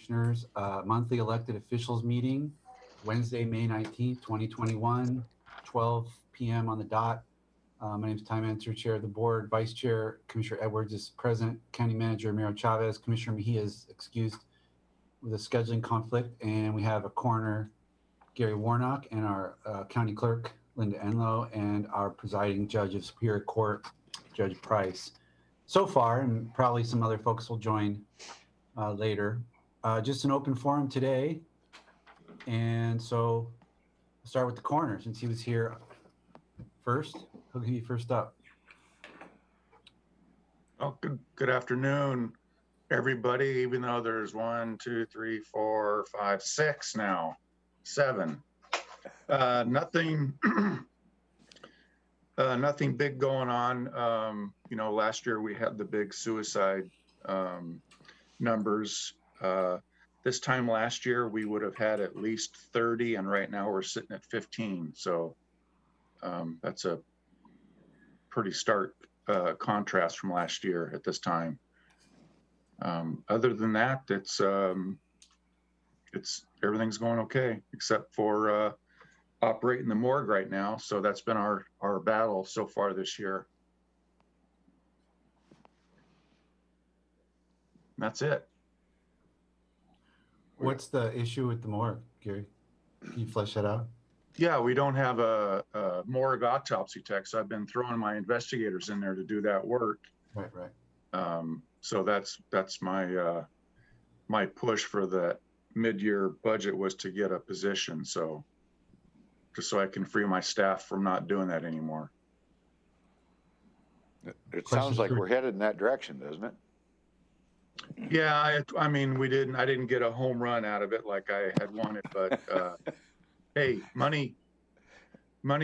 Commissioners, monthly elected officials meeting, Wednesday, May 19th, 2021, 12 p.m. on the dot. My name is Ty Manser, Chair of the Board. Vice Chair Commissioner Edwards is present. County Manager Miro Chavez. Commissioner Mejia is excused with a scheduling conflict. And we have a coroner, Gary Warnock, and our county clerk, Linda Enlow, and our presiding judge of Superior Court, Judge Price. So far, and probably some other folks will join later, just an open forum today. And so we'll start with the coroner since he was here first. Who'll be first up? Oh, good afternoon, everybody. Even though there's 1, 2, 3, 4, 5, 6 now, 7. Nothing, nothing big going on. You know, last year we had the big suicide numbers. This time last year we would have had at least 30, and right now we're sitting at 15. So that's a pretty stark contrast from last year at this time. Other than that, it's everything's going okay, except for operating the morgue right now. So that's been our battle so far this year. That's it. What's the issue with the morgue, Gary? Can you flesh that out? Yeah, we don't have a morgue autopsy tech, so I've been throwing my investigators in there to do that work. Right. So that's my my push for the mid-year budget was to get a position, so just so I can free my staff from not doing that anymore. It sounds like we're headed in that direction, doesn't it? Yeah, I mean, I didn't get a home run out of it like I had wanted, but hey, money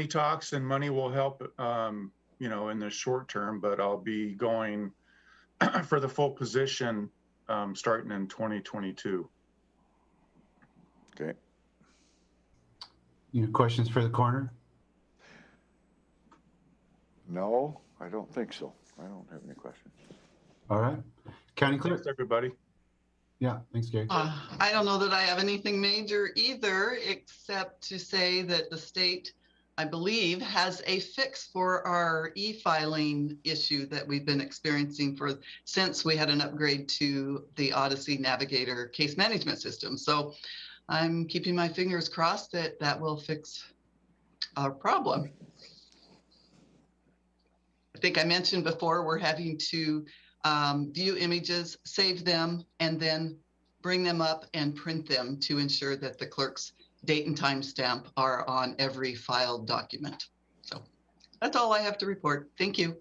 talks, and money will help, you know, in the short term, but I'll be going for the full position starting in 2022. Okay. Any questions for the coroner? No, I don't think so. I don't have any questions. All right. County clerk. Thanks, everybody. Yeah, thanks, Gary. I don't know that I have anything major either, except to say that the state, I believe, has a fix for our e-filing issue that we've been experiencing since we had an upgrade to the Odyssey Navigator case management system. So I'm keeping my fingers crossed that that will fix our problem. I think I mentioned before, we're having to view images, save them, and then bring them up and print them to ensure that the clerk's date and time stamp are on every filed document. So that's all I have to report. Thank you.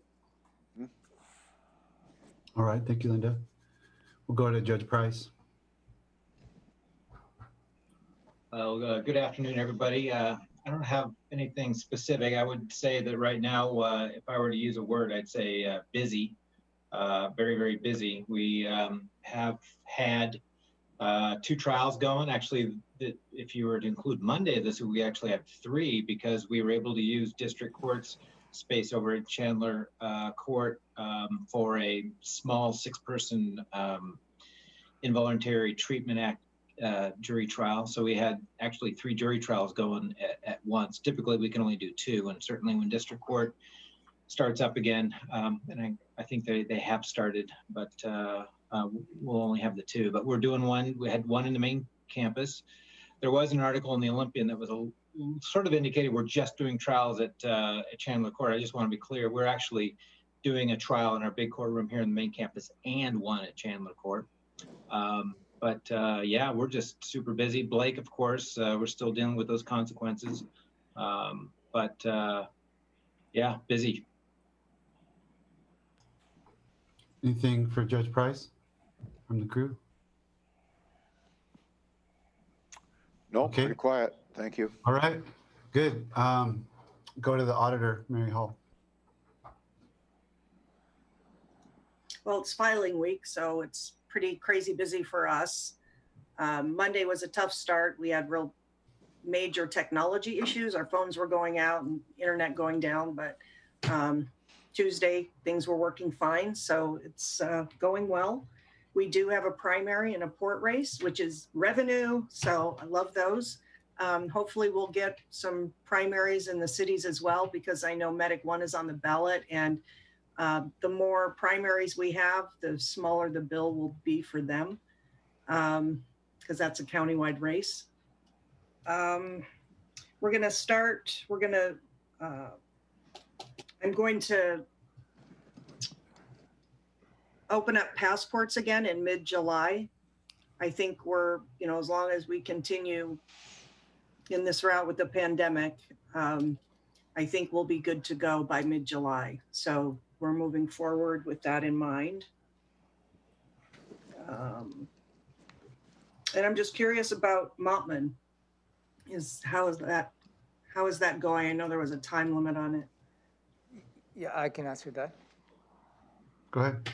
All right, thank you, Linda. We'll go to Judge Price. Well, good afternoon, everybody. I don't have anything specific. I would say that right now, if I were to use a word, I'd say busy. Very, very busy. We have had 2 trials going. Actually, if you were to include Monday this week, we actually have 3 because we were able to use district court's space over at Chandler Court for a small 6-person involuntary treatment act jury trial. So we had actually 3 jury trials going at once. Typically, we can only do 2, and certainly when district court starts up again, and I think they have started, but we'll only have the 2. But we're doing one. We had one in the main campus. There was an article in the Olympian that was sort of indicated we're just doing trials at Chandler Court. I just want to be clear. We're actually doing a trial in our big courtroom here in the main campus and one at Chandler Court. Yeah, we're just super busy. Blake, of course, we're still dealing with those consequences. Yeah, busy. Anything for Judge Price from the crew? No, Okay. Pretty quiet. Thank you. All right, good. Go to the auditor, Mary Hall. Well, it's filing week, so it's pretty crazy busy for us. Monday was a tough start. We had real major technology issues. Our phones were going out and internet going down, but Tuesday things were working fine. So it's going well. We do have a primary and a port race, which is revenue. So I love those. Hopefully we'll get some primaries in the cities as well, because I know Medic 1 is on the ballot, and the more primaries we have, the smaller the bill will be for them, because that's a countywide race. I'm going to open up passports again in mid-July. I think we're, as long as we continue in this route with the pandemic, I think we'll be good to go by mid-July. So we're moving forward with that in mind. And I'm just curious about Montman. How is that going? I know there was a time limit on it. Yeah, I can answer that. Go ahead.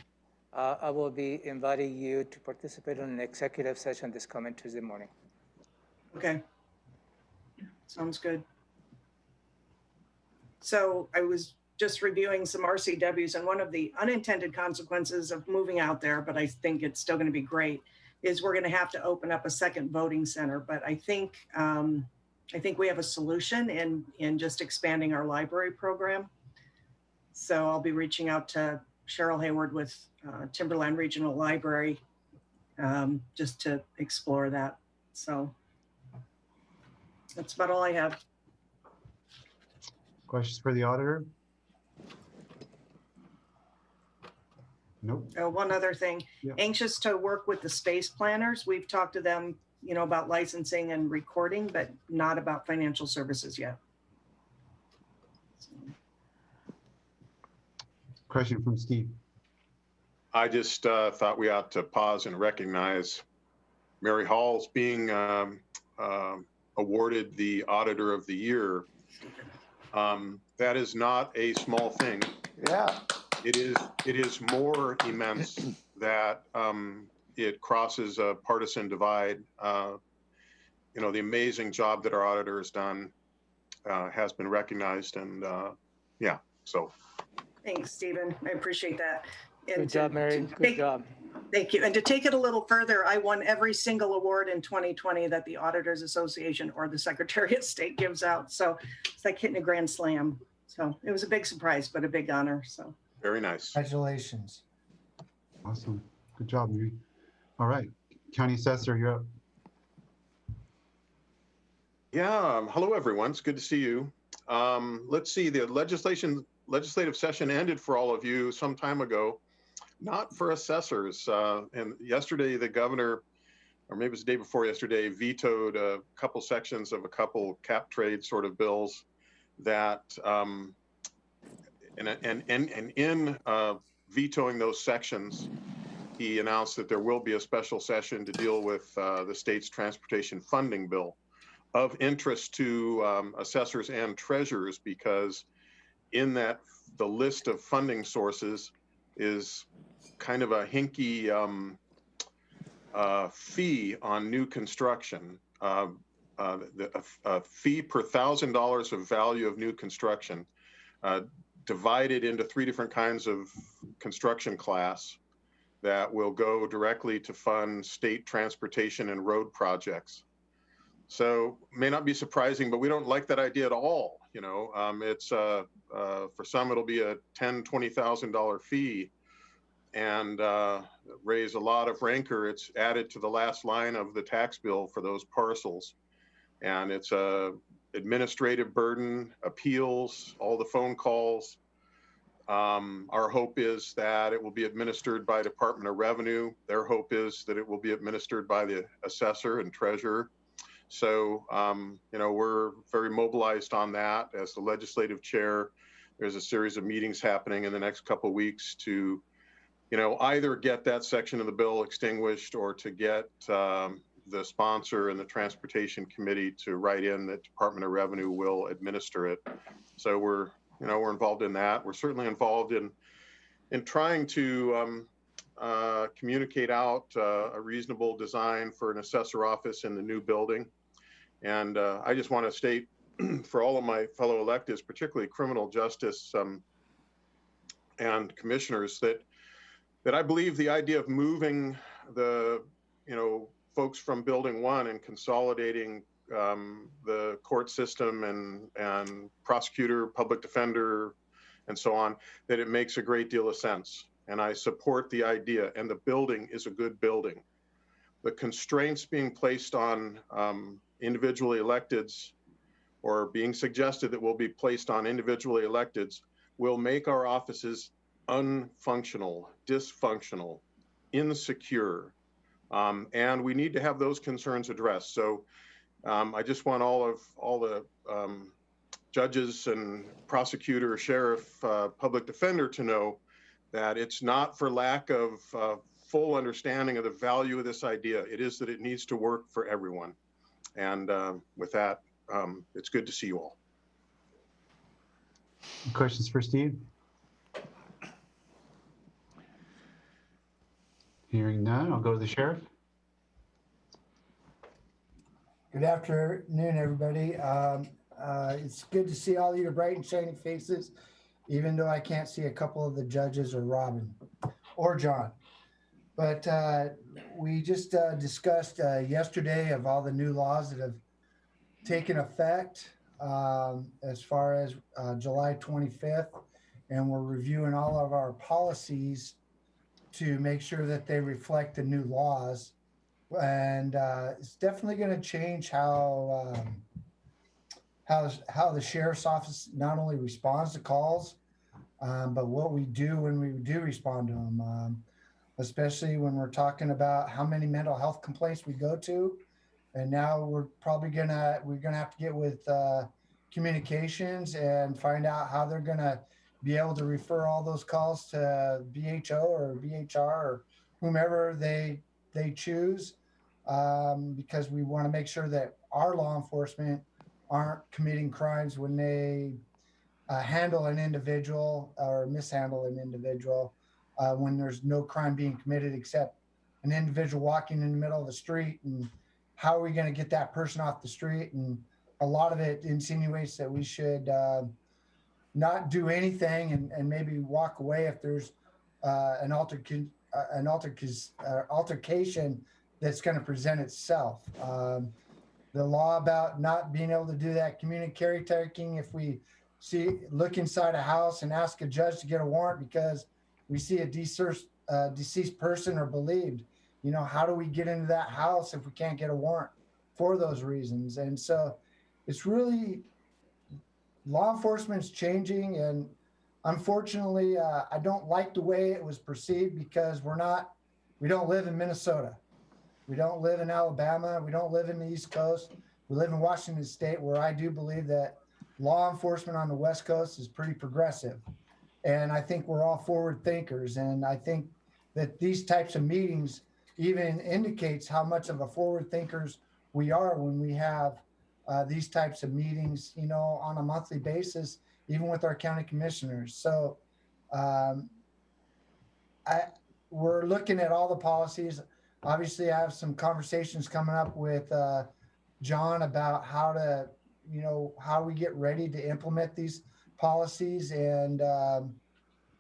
I will be inviting you to participate in an executive session this coming Tuesday morning. Okay. Sounds good. So I was just reviewing some RCWs, and one of the unintended consequences of moving out there, but I think it's still going to be great, is we're going to have to open up a second voting center. But I think we have a solution in just expanding our library program. So I'll be reaching out to Cheryl Hayward with Timberland Regional Library just to explore that. So that's about all I have. Questions for the auditor? Nope. One other thing, Yeah. Anxious to work with the space planners. We've talked to them, about licensing and recording, but not about financial services yet. Question from Steve. I just thought we ought to pause and recognize Mary Hall's being awarded the Auditor of the Year. That is not a small thing. Yeah. It is more immense that it crosses a partisan divide. The amazing job that our auditor has done has been recognized, and yeah, so. Thanks, Stephen. I appreciate that. And Good job, Mary. Good job. Thank you. And to take it a little further, I won every single award in 2020 that the Auditors Association or the Secretary of State gives out. So it's like hitting a grand slam. So it was a big surprise, but a big honor. So Very nice. Congratulations. Awesome. Good job, Mary. All right. County Assessor, you're up. Yeah, hello everyone. It's good to see you. Let's see, the legislative session ended for all of you some time ago, not for assessors. And yesterday, the governor, or maybe it was the day before yesterday, vetoed a couple sections of a couple cap trade sort of bills that, in vetoing those sections, he announced that there will be a special session to deal with the state's transportation funding bill, of interest to assessors and treasurers, because in that, the list of funding sources is kind of a hinky fee on new construction, a fee per $1,000 of value of new construction, divided into 3 different kinds of construction class that will go directly to fund state transportation and road projects. So may not be surprising, but we don't like that idea at all. It's for some it'll be a $10,000, $20,000 fee, and raise a lot of rancor. It's added to the last line of the tax bill for those parcels, and it's a administrative burden, appeals, all the phone calls. Our hope is that it will be administered by Department of Revenue. Their hope is that it will be administered by the assessor and treasurer. So, we're very mobilized on that. As the legislative chair, there's a series of meetings happening in the next couple of weeks to, either get that section of the bill extinguished or to get the sponsor and the Transportation Committee to write in that Department of Revenue will administer it. So we're involved in that. We're certainly involved in trying to communicate out a reasonable design for an assessor office in the new building. And I just want to state for all of my fellow electeds, particularly criminal justice and commissioners, that I believe the idea of moving the, folks from building one and consolidating the court system and prosecutor, public defender, and so on, that it makes a great deal of sense. And I support the idea, and the building is a good building. The constraints being placed on individually electeds, or being suggested that will be placed on individually electeds, will make our offices unfunctional, dysfunctional, insecure. And we need to have those concerns addressed. So I just want all the judges and prosecutor, sheriff, public defender to know that it's not for lack of full understanding of the value of this idea. It is that it needs to work for everyone. And with that, it's good to see you all. Questions for Steve? Hearing none, I'll go to the sheriff. Good afternoon, everybody. It's good to see all your bright and shiny faces, even though I can't see a couple of the judges or Robin or John. But we just discussed yesterday of all the new laws that have taken effect as far as July 25th. And we're reviewing all of our policies to make sure that they reflect the new laws. And it's definitely going to change how the sheriff's office not only responds to calls, but what we do when we do respond to them, especially when we're talking about how many mental health complaints we go to. And now we're probably gonna have to get with communications and find out how they're gonna be able to refer all those calls to BHO or BHR or whomever they choose, because we want to make sure that our law enforcement aren't committing crimes when they handle an individual or mishandle an individual when there's no crime being committed except an individual walking in the middle of the street. And how are we going to get that person off the street? And a lot of it insinuates that we should not do anything and maybe walk away if there's an altercation that's going to present itself. The law about not being able to do that community caretaking, if we look inside a house and ask a judge to get a warrant because we see a deceased person or believed, how do we get into that house if we can't get a warrant for those reasons? And so it's really, law enforcement's changing, and unfortunately, I don't like the way it was perceived because we don't live in Minnesota. We don't live in Alabama. We don't live in the East Coast. We live in Washington State, where I do believe that law enforcement on the West Coast is pretty progressive. And I think we're all forward thinkers. And I think that these types of meetings even indicates how much of a forward thinkers we are when we have these types of meetings, on a monthly basis, even with our county commissioners. So we're looking at all the policies. Obviously, I have some conversations coming up with John about how we get ready to implement these policies and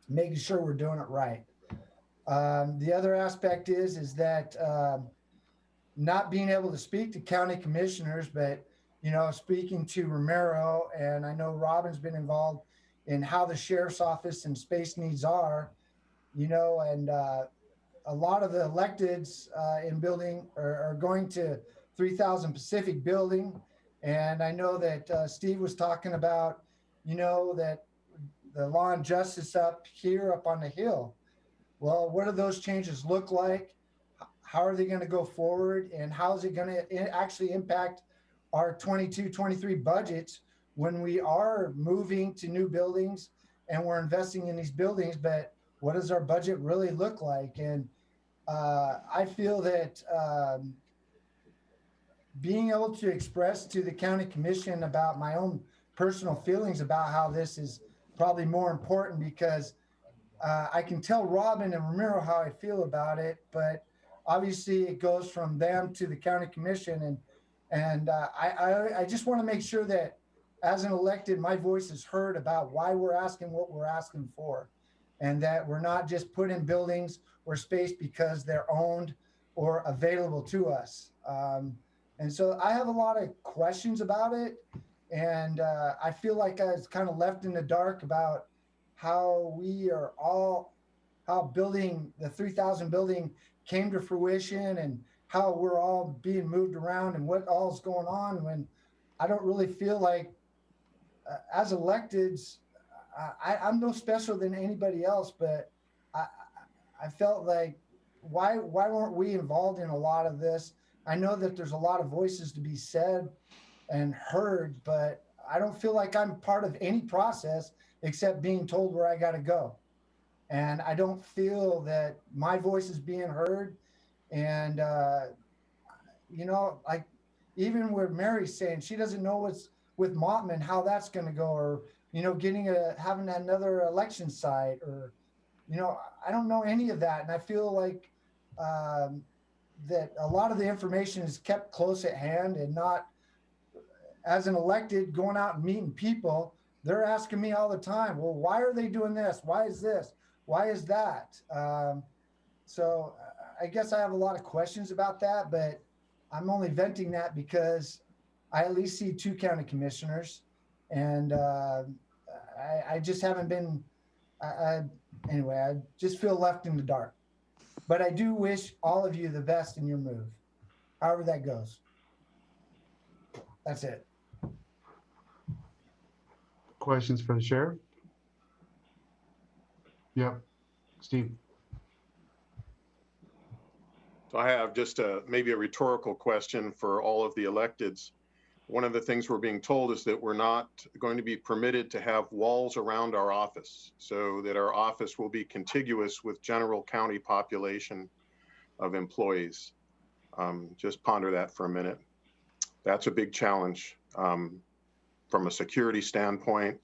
making sure we're doing it right. The other aspect is that not being able to speak to county commissioners, but speaking to Romero, and I know Robin's been involved in how the sheriff's office and space needs are, and a lot of the electeds in building are going to 3000 Pacific building. And I know that Steve was talking about, that the law and justice up here, up on the hill. Well, what do those changes look like? How are they going to go forward? And how is it going to actually impact our 22-23 budgets when we are moving to new buildings and we're investing in these buildings? But what does our budget really look like? And I feel that being able to express to the county commission about my own personal feelings about how this is probably more important, because I can tell Robin and Ramiro how I feel about it, but obviously it goes from them to the county commission. And I just want to make sure that as an elected, my voice is heard about why we're asking what we're asking for, and that we're not just put in buildings or space because they're owned or available to us. And so I have a lot of questions about it. And I feel like I was kind of left in the dark about how how building the 3,000 building came to fruition and how we're all being moved around and what all's going on, when I don't really feel like as electeds, I'm no special than anybody else, but I felt like, why weren't we involved in a lot of this? I know that there's a lot of voices to be said and heard, but I don't feel like I'm part of any process except being told where I got to go. And I don't feel that my voice is being heard. And, like even where Mary's saying she doesn't know what's with Mottman, how that's going to go, or, having another election site, or, I don't know any of that. And I feel like that a lot of the information is kept close at hand, and not, as an elected, going out and meeting people. They're asking me all the time, well, why are they doing this? Why is this? Why is that? So I guess I have a lot of questions about that, but I'm only venting that because I at least see 2 county commissioners, and I just haven't been, anyway, I just feel left in the dark. But I do wish all of you the best in your move, however that goes. That's it. Questions for the sheriff? Yep, Steve. So I have just maybe a rhetorical question for all of the electeds. One of the things we're being told is that we're not going to be permitted to have walls around our office, so that our office will be contiguous with general county population of employees. Just ponder that for a minute. That's a big challenge from a security standpoint.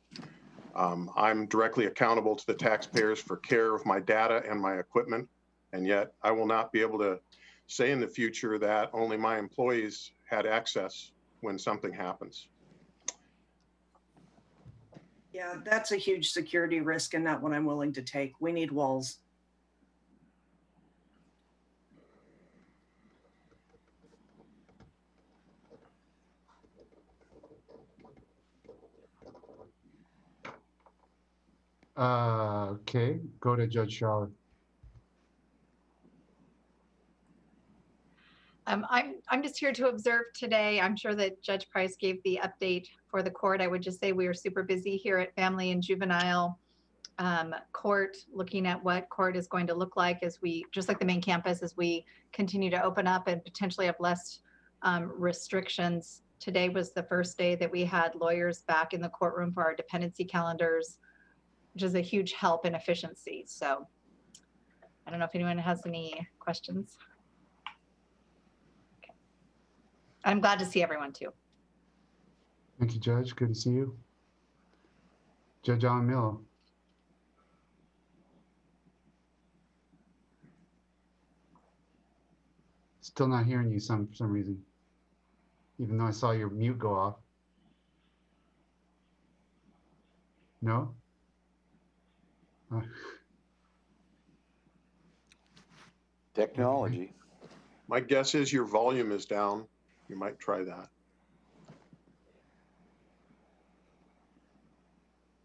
I'm directly accountable to the taxpayers for care of my data and my equipment, and yet I will not be able to say in the future that only my employees had access when something happens. Yeah, that's a huge security risk and not one I'm willing to take. We need walls. Okay, go to Judge Charlotte. I'm just here to observe today. I'm sure that Judge Price gave the update for the court. I would just say we are super busy here at Family and Juvenile Court, looking at what court is going to look like as we, just like the main campus, as we continue to open up and potentially have less restrictions. Today was the first day that we had lawyers back in the courtroom for our dependency calendars, which is a huge help in efficiency. So I don't know if anyone has any questions. Okay. I'm glad to see everyone too. Thank you, Judge. Good to see you. Judge Alan Miller. Still not hearing you for some reason, even though I saw your mute go off. No? Technology. My guess is your volume is down. You might try that.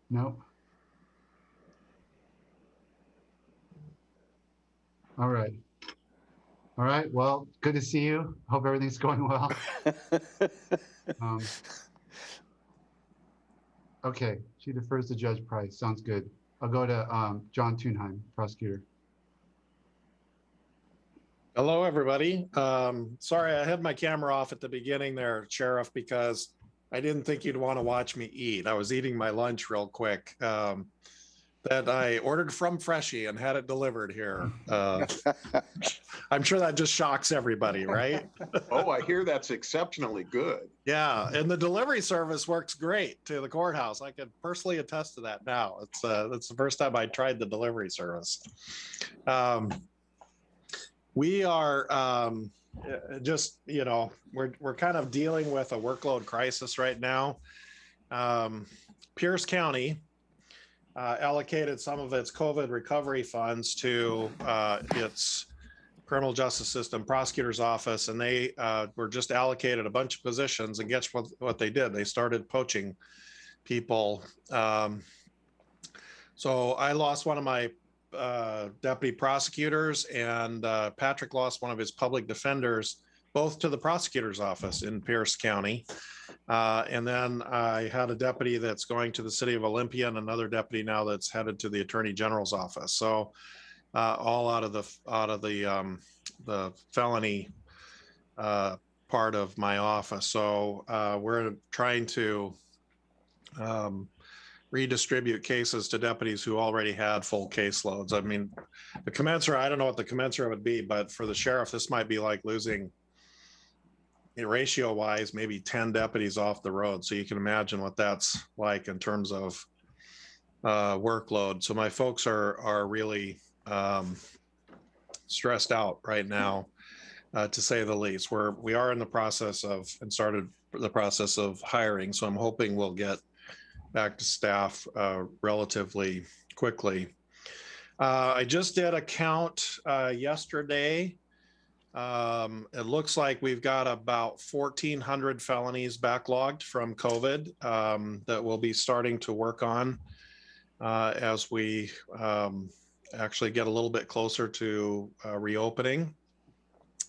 No. All right. All right. Well, good to see you. Hope everything's going well. Okay. She defers to Judge Price. Sounds good. I'll go to John Thunheim, prosecutor. Hello, everybody. Sorry, I had my camera off at the beginning there, Sheriff, because I didn't think you'd want to watch me eat. I was eating my lunch real quick that I ordered from Freshie and had it delivered here. I'm sure that just shocks everybody, right? Oh, I hear that's exceptionally good. Yeah, and the delivery service works great to the courthouse. I can personally attest to that now. It's the first time I tried the delivery service. We are just, we're kind of dealing with a workload crisis right now. Pierce County allocated some of its COVID recovery funds to its criminal justice system, prosecutor's office, and they were just allocated a bunch of positions. And guess what they did? They started poaching people. So I lost one of my deputy prosecutors, and Patrick lost one of his public defenders, both to the prosecutor's office in Pierce County. And then I had a deputy that's going to the city of Olympia, and another deputy now that's headed to the Attorney General's office. So all out of the felony part of my office. So we're trying to redistribute cases to deputies who already had full caseloads. I mean, the commensurate, I don't know what the commensurate would be, but for the sheriff, this might be like losing, ratio wise, maybe 10 deputies off the road. So you can imagine what that's like in terms of workload. So my folks are really stressed out right now, to say the least. We are in the process of, and started the process of hiring. So I'm hoping we'll get back to staff relatively quickly. I just did a count yesterday. It looks like we've got about 1,400 felonies backlogged from COVID that we'll be starting to work on as we actually get a little bit closer to reopening,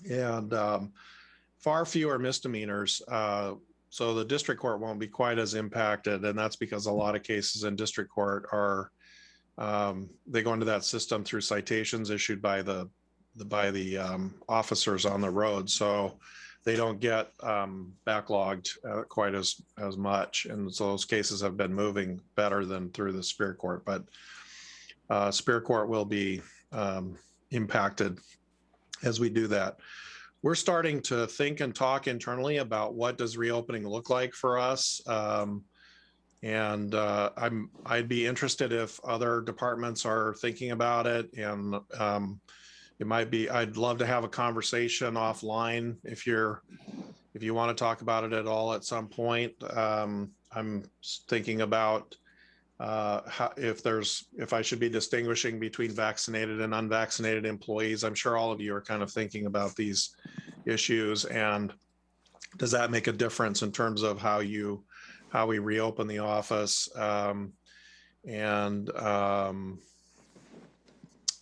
and far fewer misdemeanors. So the district court won't be quite as impacted, and that's because a lot of cases in district court are they go into that system through citations issued by the officers on the road, so they don't get backlogged quite as much, and so those cases have been moving better than through the Superior Court. But Superior Court will be impacted as we do that. We're starting to think and talk internally about what does reopening look like for us. And I'd be interested if other departments are thinking about it. And it might be, I'd love to have a conversation offline if you want to talk about it at all at some point. I'm thinking about if I should be distinguishing between vaccinated and unvaccinated employees. I'm sure all of you are kind of thinking about these issues, and does that make a difference in terms of how we reopen the office, and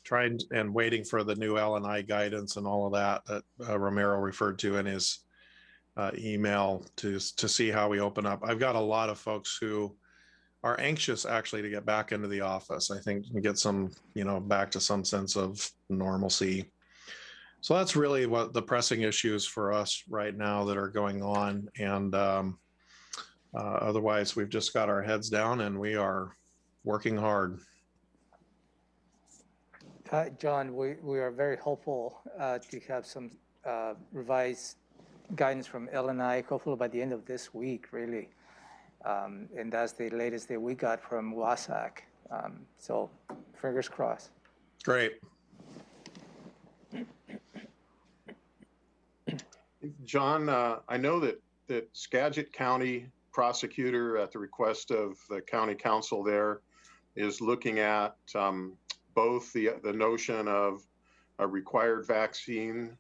trying and waiting for the new L&I guidance and all of that Romero referred to in his email to see how we open up. I've got a lot of folks who are anxious actually to get back into the office. I think and get some, back to some sense of normalcy. So that's really what the pressing issues for us right now that are going on. And otherwise, we've just got our heads down and we are working hard. John, we are very hopeful to have some revised guidance from L&I, hopefully by the end of this week, really. And that's the latest that we got from WASAC. So fingers crossed. Great. John, I know that Skagit County prosecutor, at the request of the county council there, is looking at both the notion of a required vaccine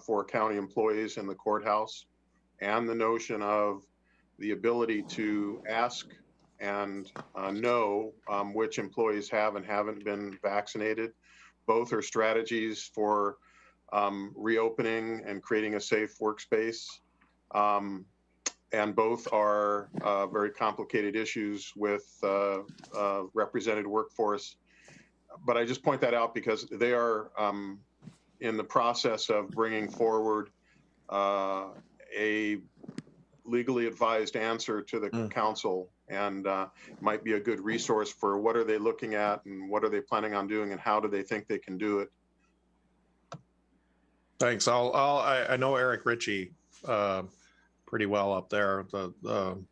for county employees in the courthouse, and the notion of the ability to ask and know which employees have and haven't been vaccinated. Both are strategies for reopening and creating a safe workspace. And both are very complicated issues with represented workforce. But I just point that out because they are in the process of bringing forward a legally advised answer to the council, and might be a good resource for what are they looking at and what are they planning on doing and how do they think they can do it. Thanks. I know Eric Ritchie pretty well up there, the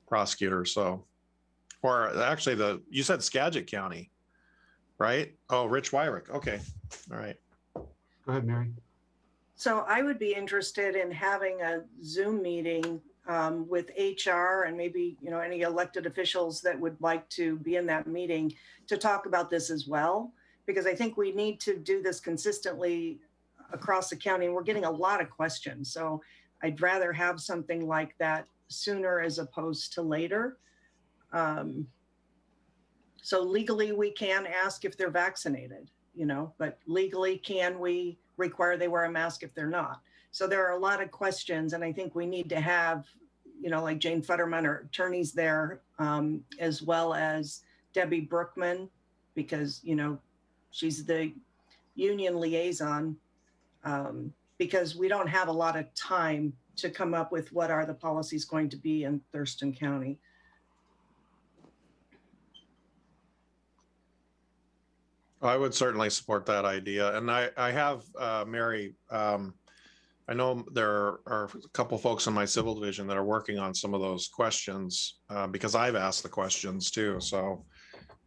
prosecutor. So, or actually you said Skagit County, right? Oh, Rich Wyrick. Okay. All right. Go ahead, Mary. So I would be interested in having a Zoom meeting with HR and maybe, any elected officials that would like to be in that meeting to talk about this as well, because I think we need to do this consistently across the county. And we're getting a lot of questions. So I'd rather have something like that sooner as opposed to later. So legally, we can ask if they're vaccinated, you know, but legally, can we require they wear a mask if they're not? So there are a lot of questions, and I think we need to have, you know, like Jane Futterman or attorneys there, as well as Debbie Brookman, because, you know, she's the union liaison, because we don't have a lot of time to come up with what are the policies going to be in Thurston County. I would certainly support that idea. And I have, Mary, I know there are a couple folks in my civil division that are working on some of those questions because I've asked the questions too. So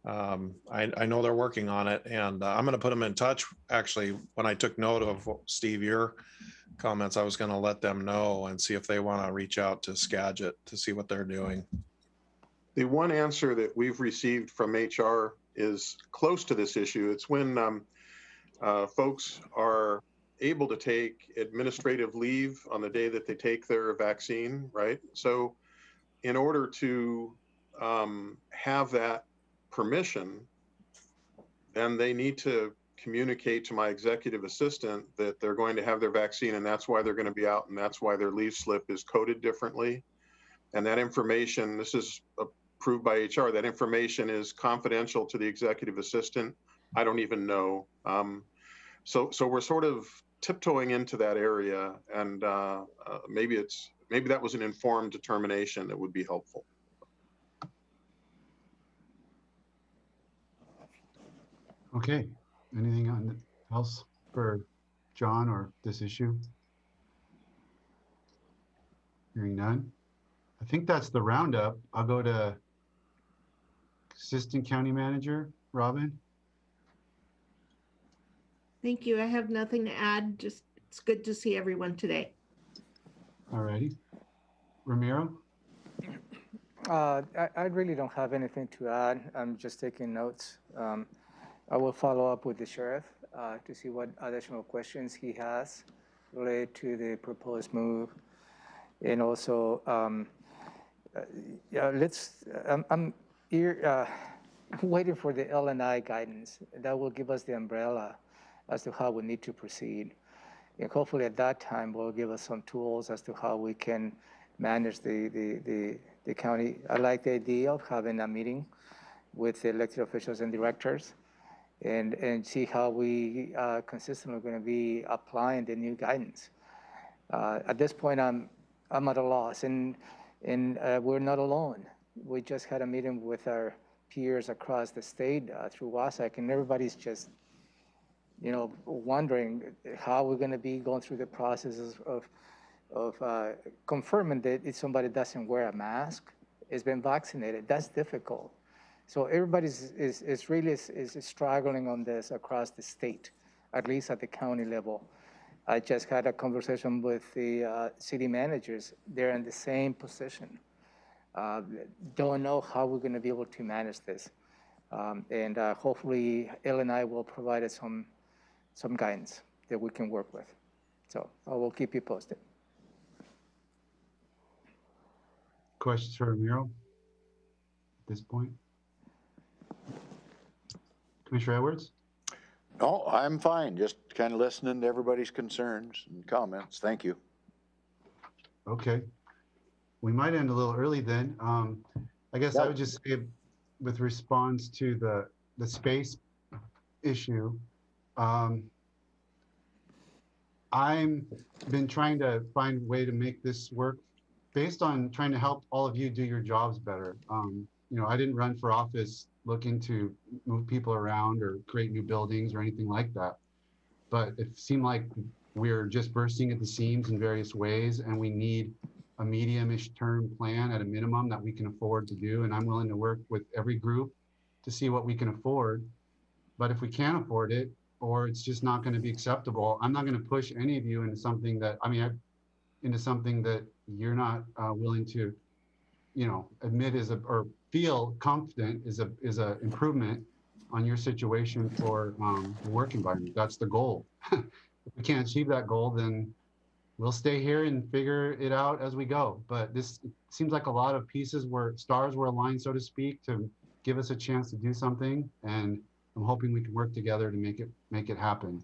I know they're working on it, and I'm going to put them in touch. Actually, when I took note of Steve, your comments, I was going to let them know and see if they want to reach out to Skagit to see what they're doing. The one answer that we've received from HR is close to this issue. It's when folks are able to take administrative leave on the day that they take their vaccine, right? So in order to have that permission, then they need to communicate to my executive assistant that they're going to have their vaccine, and that's why they're going to be out, and that's why their leave slip is coded differently. And that information, this is approved by HR, that information is confidential to the executive assistant. I don't even know. So we're sort of tiptoeing into that area, and maybe that was an informed determination that would be helpful. Okay, anything else for John or this issue? Hearing none. I think that's the roundup. I'll go to Assistant County Manager, Robin. Thank you. I have nothing to add. Just it's good to see everyone today. All righty. Ramiro? I really don't have anything to add. I'm just taking notes. I will follow up with the sheriff to see what additional questions he has related to the proposed move. And also, I'm here waiting for the L&I guidance. That will give us the umbrella as to how we need to proceed. And hopefully at that time will give us some tools as to how we can manage the county. I like the idea of having a meeting with the elected officials and directors and see how we consistently going to be applying the new guidance. At this point, I'm at a loss, and we're not alone. We just had a meeting with our peers across the state through WASAC, and everybody's just, you know, wondering how we're going to be going through the processes of confirming that if somebody doesn't wear a mask, has been vaccinated. That's difficult. So everybody's is really struggling on this across the state, at least at the county level. I just had a conversation with the city managers. They're in the same position. Don't know how we're going to be able to manage this. And hopefully, L&I will provide us some guidance that we can work with. So I will keep you posted. Questions for Ramiro at this point? Commissioner Edwards? No, I'm fine. Just kind of listening to everybody's concerns and comments. Thank you. Okay. We might end a little early then. I guess I would just say with response to the space issue, I've been trying to find a way to make this work based on trying to help all of you do your jobs better. You know, I didn't run for office looking to move people around or create new buildings or anything like that. But it seemed like we're just bursting at the seams in various ways, and we need a medium-ish term plan at a minimum that we can afford to do. And I'm willing to work with every group to see what we can afford. But if we can't afford it, or it's just not going to be acceptable, I'm not going to push any of you into something that, into something that you're not willing to, you know, admit or feel confident is a improvement on your situation for the work environment. That's the goal. if we can't achieve that goal, then we'll stay here and figure it out as we go. But this seems like a lot of pieces where stars were aligned, so to speak, to give us a chance to do something. And I'm hoping we can work together to make it happen.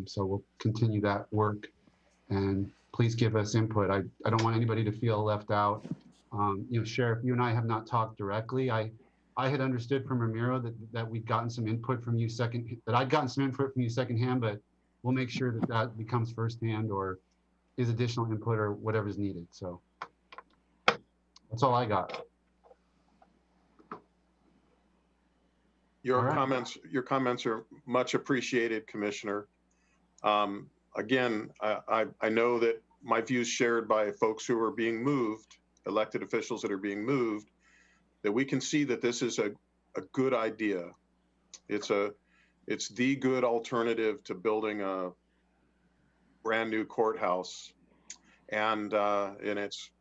So we'll continue that work, and please give us input. I don't want anybody to feel left out. Sheriff, you and I have not talked directly. I had understood from Ramiro that we'd gotten some input from you I'd gotten some input from you secondhand, but we'll make sure that becomes firsthand or is additional input or whatever's needed. So that's all I got. Your right. your comments are much appreciated, Commissioner. Again, I know that my views shared by folks who are being moved, elected officials that are being moved, that we can see that this is a good idea. It's the good alternative to building a brand new courthouse, and it's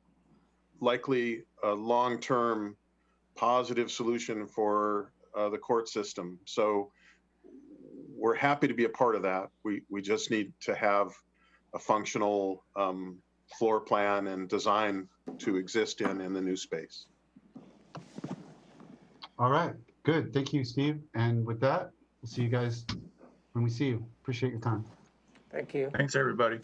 likely a long-term positive solution for the court system. So we're happy to be a part of that. We just need to have a functional floor plan and design to exist in the new space. All right, good. Thank you, Steve. And with that, we'll see you guys when we see you. Appreciate your time. Thank you. Thanks, everybody.